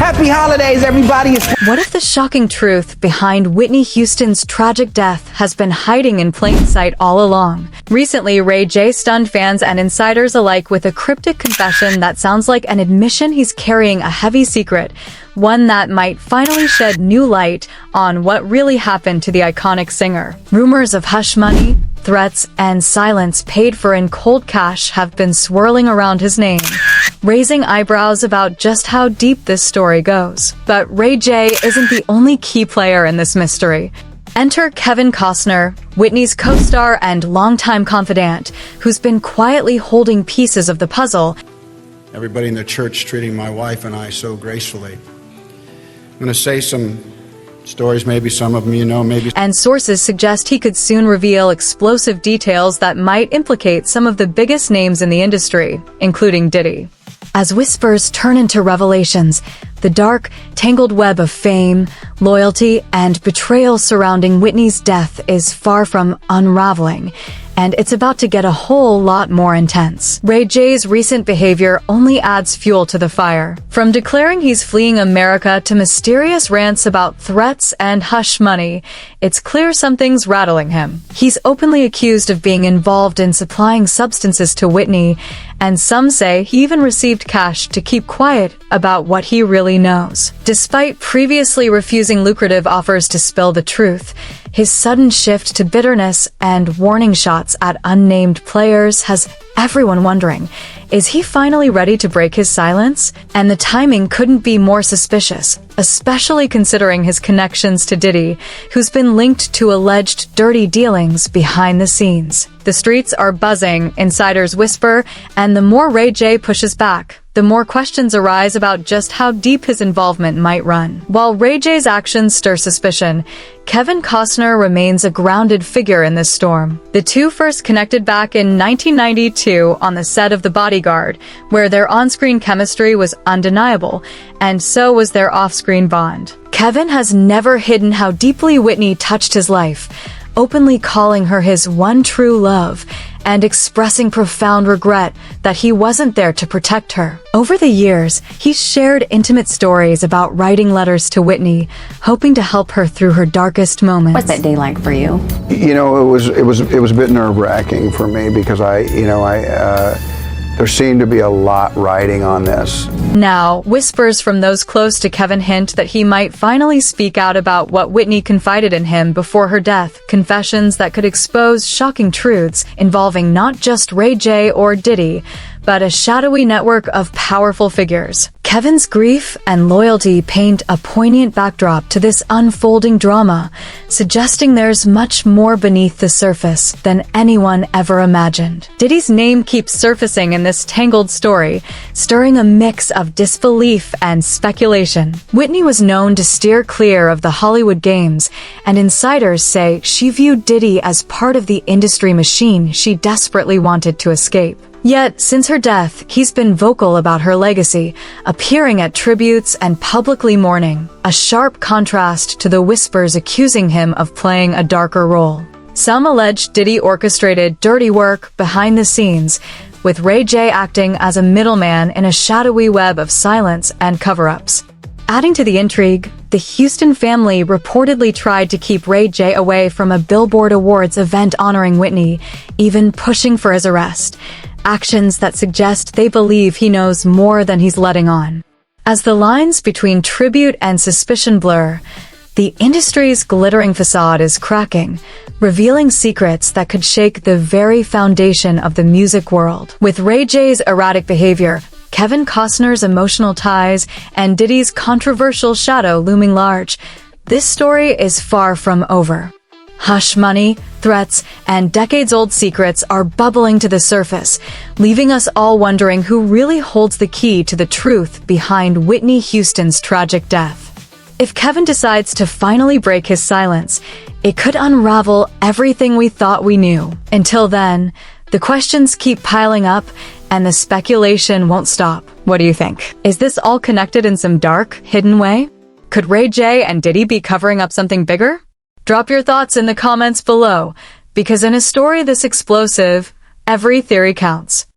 Happy holidays, everybody. What if the shocking truth behind Whitney Houston's tragic death has been hiding in plain sight all along? Recently, Ray J stunned fans and insiders alike with a cryptic confession that sounds like an admission he's carrying a heavy secret, one that might finally shed new light on what really happened to the iconic singer. Rumors of hush money, threats, and silence paid for in cold cash have been swirling around his name, raising eyebrows about just how deep this story goes. But Ray J isn't the only key player in this mystery. Enter Kevin Costner, Whitney's co-star and longtime confidant, who's been quietly holding pieces of the puzzle. Everybody in the church treating my wife and I so gracefully. I'm going to say some stories, maybe some of them you know, maybe. And sources suggest he could soon reveal explosive details that might implicate some of the biggest names in the industry, including Diddy. As whispers turn into revelations, the dark, tangled web of fame, loyalty, and betrayal surrounding Whitney's death is far from unraveling, and it's about to get a whole lot more intense. Ray J's recent behavior only adds fuel to the fire. From declaring he's fleeing America to mysterious rants about threats and hush money, it's clear something's rattling him. He's openly accused of being involved in supplying substances to Whitney, and some say he even received cash to keep quiet about what he really knows. Despite previously refusing lucrative offers to spill the truth, his sudden shift to bitterness and warning shots at unnamed players has everyone wondering, is he finally ready to break his silence? And the timing couldn't be more suspicious, especially considering his connections to Diddy, who's been linked to alleged dirty dealings behind the scenes. The streets are buzzing, insiders whisper, and the more Ray J pushes back, the more questions arise about just how deep his involvement might run. While Ray J's actions stir suspicion, Kevin Costner remains a grounded figure in this storm. The two first connected back in 1992 on the set of The Bodyguard, where their on-screen chemistry was undeniable, and so was their off-screen bond. Kevin has never hidden how deeply Whitney touched his life, openly calling her his one true love, and expressing profound regret that he wasn't there to protect her. Over the years, he's shared intimate stories about writing letters to Whitney, hoping to help her through her darkest moments. What's that day like for you? You know, it was a bit nerve-wracking for me because there seemed to be a lot riding on this. Now, whispers from those close to Kevin hint that he might finally speak out about what Whitney confided in him before her death, confessions that could expose shocking truths involving not just Ray J or Diddy, but a shadowy network of powerful figures. Kevin's grief and loyalty paint a poignant backdrop to this unfolding drama, suggesting there's much more beneath the surface than anyone ever imagined. Diddy's name keeps surfacing in this tangled story, stirring a mix of disbelief and speculation. Whitney was known to steer clear of the Hollywood games, and insiders say she viewed Diddy as part of the industry machine she desperately wanted to escape. Yet, since her death, he's been vocal about her legacy, appearing at tributes and publicly mourning, a sharp contrast to the whispers accusing him of playing a darker role. Some allege Diddy orchestrated dirty work behind the scenes, with Ray J acting as a middleman in a shadowy web of silence and cover-ups. Adding to the intrigue, the Houston family reportedly tried to keep Ray J away from a Billboard Awards event honoring Whitney, even pushing for his arrest. Actions that suggest they believe he knows more than he's letting on. As the lines between tribute and suspicion blur, the industry's glittering facade is cracking, revealing secrets that could shake the very foundation of the music world. With Ray J's erratic behavior, Kevin Costner's emotional ties, and Diddy's controversial shadow looming large, this story is far from over. Hush money, threats, and decades-old secrets are bubbling to the surface, leaving us all wondering who really holds the key to the truth behind Whitney Houston's tragic death. If Kevin decides to finally break his silence, it could unravel everything we thought we knew. Until then, the questions keep piling up, and the speculation won't stop. What do you think? Is this all connected in some dark, hidden way? Could Ray J and Diddy be covering up something bigger? Drop your thoughts in the comments below, because in a story this explosive, every theory counts.